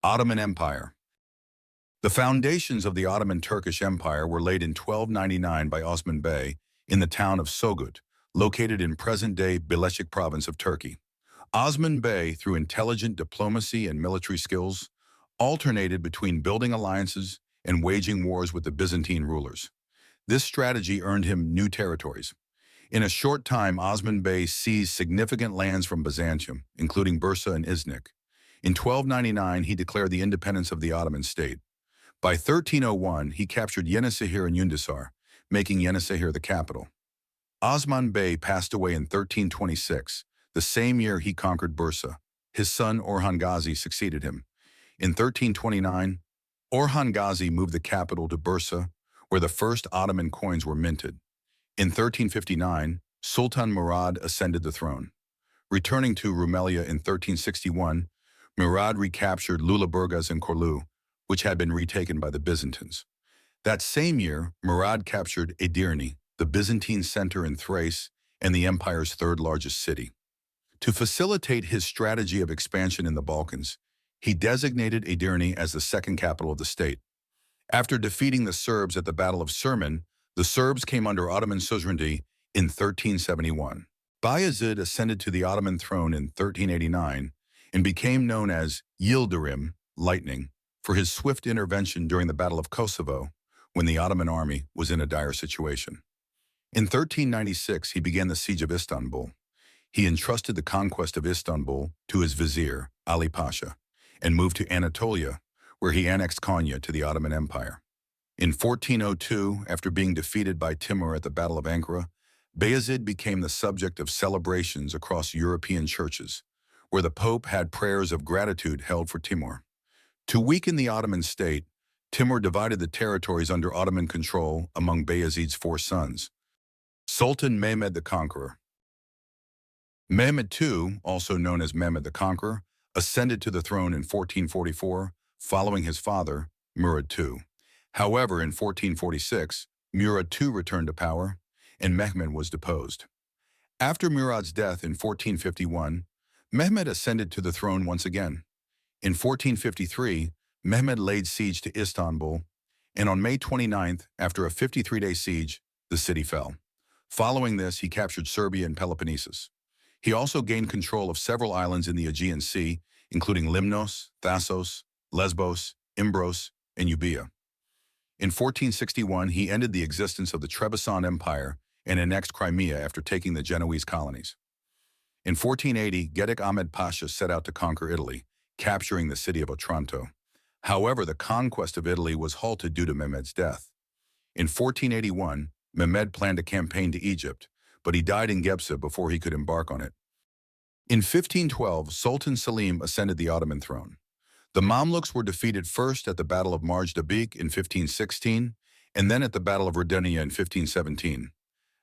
Ottoman Empire. The foundations of the Ottoman Turkish Empire were laid in 1299 by Osman Bey in the town of Sogut, located in present-day Bilecik province of Turkey. Osman Bey, through intelligent diplomacy and military skills, alternated between building alliances and waging wars with the Byzantine rulers. This strategy earned him new territories. In a short time, Osman Bey seized significant lands from Byzantium, including Bursa and Iznik. In 1299, he declared the independence of the Ottoman state. By 1301, he captured Yenisehir and Yundisar, making Yenisehir the capital. Osman Bey passed away in 1326, the same year he conquered Bursa. His son Orhan Gazi succeeded him. In 1329, Orhan Gazi moved the capital to Bursa, where the first Ottoman coins were minted. In 1359, Sultan Murad ascended the throne. Returning to Rumelia in 1361, Murad recaptured Lüleburgaz and Korlu, which had been retaken by the Byzantines. That same year, Murad captured Edirne, the Byzantine center in Thrace and the empire's third-largest city. To facilitate his strategy of expansion in the Balkans, he designated Edirne as the second capital of the state. After defeating the Serbs at the Battle of Surman, the Serbs came under Ottoman suzerainty in 1371. Bayezid ascended to the Ottoman throne in 1389 and became known as Yildirim, lightning, for his swift intervention during the Battle of Kosovo when the Ottoman army was in a dire situation. In 1396, he began the siege of Istanbul. He entrusted the conquest of Istanbul to his vizier, Ali Pasha, and moved to Anatolia, where he annexed Konya to the Ottoman Empire. In 1402, after being defeated by Timur at the Battle of Ankara, Bayezid became the subject of celebrations across European churches, where the Pope had prayers of gratitude held for Timur. To weaken the Ottoman state, Timur divided the territories under Ottoman control among Bayezid's four sons. Sultan Mehmed the Conqueror. Mehmed II, also known as Mehmed the Conqueror, ascended to the throne in 1444, following his father, Murad II. However, in 1446, Murad II returned to power, and Mehmed was deposed. After Murad's death in 1451, Mehmed ascended to the throne once again. In 1453, Mehmed laid siege to Istanbul, and on May 29th, after a 53-day siege, the city fell. Following this, he captured Serbia and Peloponnesus. He also gained control of several islands in the Aegean Sea, including Limnos, Thassos, Lesbos, Imbros, and Euboea. In 1461, he ended the existence of the Trebizond Empire and annexed Crimea after taking the Genoese colonies. In 1480, Gedik Ahmed Pasha set out to conquer Italy, capturing the city of Otranto. However, the conquest of Italy was halted due to Mehmed's death. In 1481, Mehmed planned a campaign to Egypt, but he died in Gebze before he could embark on it. In 1512, Sultan Selim ascended the Ottoman throne. The Mamluks were defeated first at the Battle of Marj-Dabik in 1516, and then at the Battle of Ridenia in 1517.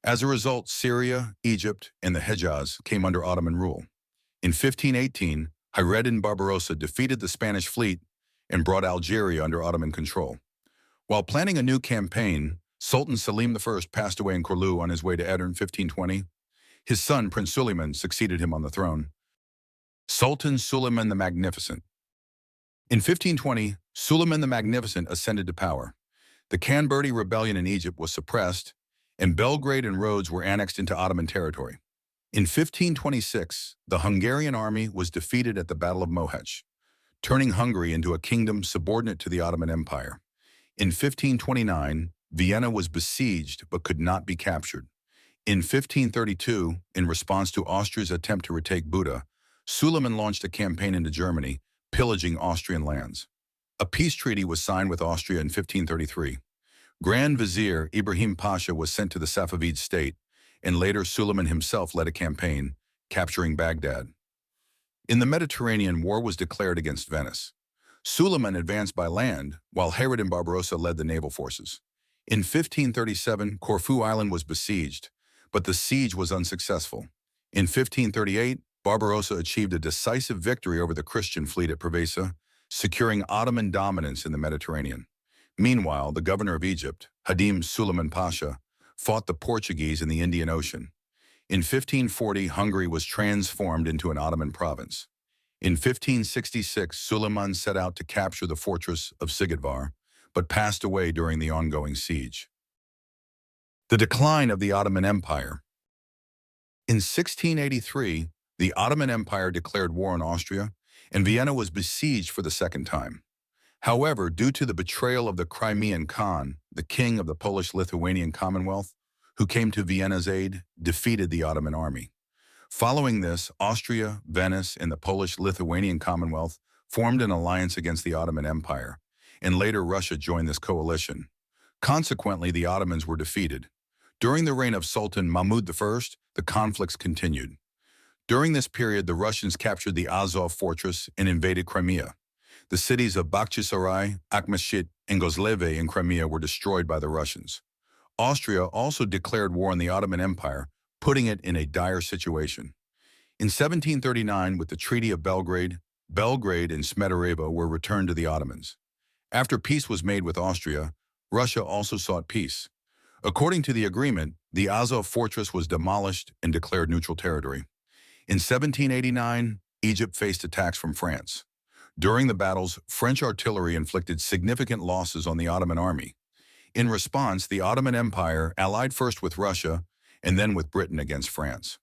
As a result, Syria, Egypt, and the Hejaz came under Ottoman rule. In 1518, Hayreddin Barbarossa defeated the Spanish fleet and brought Algeria under Ottoman control. While planning a new campaign, Sultan Selim I passed away in Korlu on his way to Edirne in 1520. His son, Prince Suleiman, succeeded him on the throne. Sultan Suleiman the Magnificent. In 1520, Suleiman the Magnificent ascended to power. The Canberdi rebellion in Egypt was suppressed, and Belgrade and Rhodes were annexed into Ottoman territory. In 1526, the Hungarian army was defeated at the Battle of Mohács, turning Hungary into a kingdom subordinate to the Ottoman Empire. In 1529, Vienna was besieged but could not be captured. In 1532, in response to Austria's attempt to retake Buda, Suleiman launched a campaign into Germany, pillaging Austrian lands. A peace treaty was signed with Austria in 1533. Grand Vizier Ibrahim Pasha was sent to the Safavid state, and later Suleiman himself led a campaign, capturing Baghdad. In the Mediterranean, war was declared against Venice. Suleiman advanced by land, while Hayreddin Barbarossa led the naval forces. In 1537, Corfu Island was besieged, but the siege was unsuccessful. In 1538, Barbarossa achieved a decisive victory over the Christian fleet at Preveza, securing Ottoman dominance in the Mediterranean. Meanwhile, the governor of Egypt, Hadim Suleiman Pasha, fought the Portuguese in the Indian Ocean. In 1540, Hungary was transformed into an Ottoman province. In 1566, Suleiman set out to capture the fortress of Sigidvar, but passed away during the ongoing siege. The decline of the Ottoman Empire. In 1683, the Ottoman Empire declared war on Austria, and Vienna was besieged for the second time. However, due to the betrayal of the Crimean Khan, the king of the Polish-Lithuanian Commonwealth, who came to Vienna's aid, defeated the Ottoman army. Following this, Austria, Venice, and the Polish-Lithuanian Commonwealth formed an alliance against the Ottoman Empire, and later Russia joined this coalition. Consequently, the Ottomans were defeated. During the reign of Sultan Mahmud I, the conflicts continued. During this period, the Russians captured the Azov fortress and invaded Crimea. The cities of Bakhchisarai, Akhmeshit, and Gozleve in Crimea were destroyed by the Russians. Austria also declared war on the Ottoman Empire, putting it in a dire situation. In 1739, with the Treaty of Belgrade, Belgrade and Smederevo were returned to the Ottomans. After peace was made with Austria, Russia also sought peace. According to the agreement, the Azov fortress was demolished and declared neutral territory. In 1789, Egypt faced attacks from France. During the battles, French artillery inflicted significant losses on the Ottoman army. In response, the Ottoman Empire allied first with Russia and then with Britain against France.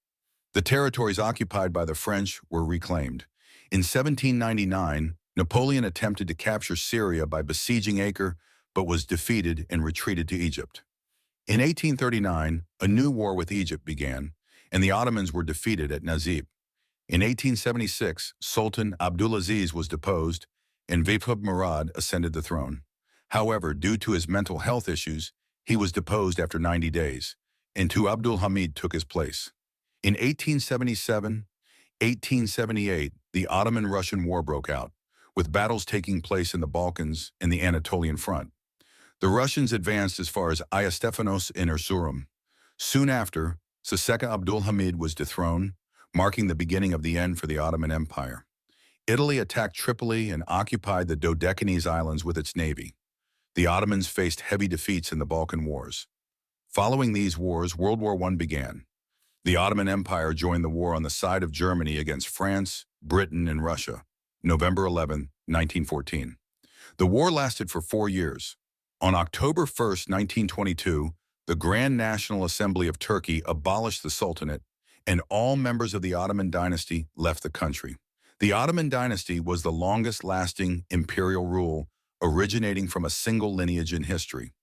The territories occupied by the French were reclaimed. In 1799, Napoleon attempted to capture Syria by besieging Acre, but was defeated and retreated to Egypt. In 1839, a new war with Egypt began, and the Ottomans were defeated at Nazib. In 1876, Sultan Abdulaziz was deposed, and Vahid Murad ascended the throne. However, due to his mental health issues, he was deposed after 90 days, and Abdul Hamid took his place. In 1877, 1878, the Ottoman-Russian War broke out, with battles taking place in the Balkans and the Anatolian front. The Russians advanced as far as Ayastefanos in Erzurum. Soon after, Second Abdul Hamid was dethroned, marking the beginning of the end for the Ottoman Empire. Italy attacked Tripoli and occupied the Dodecanese Islands with its navy. The Ottomans faced heavy defeats in the Balkan Wars. Following these wars, World War I began. The Ottoman Empire joined the war on the side of Germany against France, Britain, and Russia, November 11, 1914. The war lasted for 4 years. On October 1, 1922, the Grand National Assembly of Turkey abolished the Sultanate, and all members of the Ottoman dynasty left the country. The Ottoman dynasty was the longest-lasting imperial rule, originating from a single lineage in history.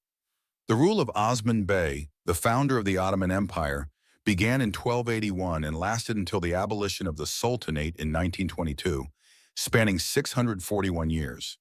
The rule of Osman Bey, the founder of the Ottoman Empire, began in 1281 and lasted until the abolition of the Sultanate in 1922, spanning 641 years.